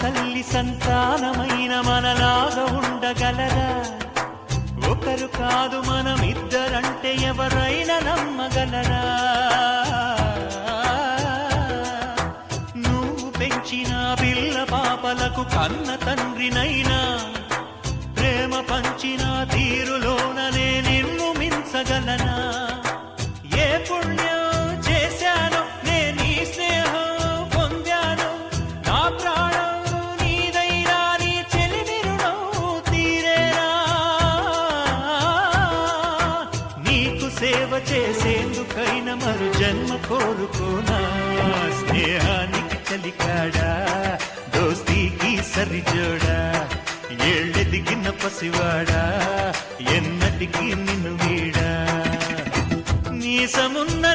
తల్లి సంతానమైన మనలాగా ఉండగలరా? ఒకరు కాదు మనమిద్దరంటే ఎవరైనా నమ్మగలరా? నువ్వు పెంచిన పిల్ల పాపలకు కన్న తండ్రినైనా ప్రేమ పంచిన తీరులోననే నిన్ను మించగలనా? ఏ పుణ్యం చేశాను నేను ఈ స్నేహం పొందాను, నా ప్రాణం నీదైనా నీ చెలిమి రుణం తీరేనా? నీకు సేవ చేసేందుకైనా మరు జన్మ కోరుకోనా? స్నేహానికి చలికాడా, దోస్తీకి సరిజోడా, ఏళ్ళెదిగిన పసివాడా, ఎన్నటికి నిన్ను వీడా? నీసమున్న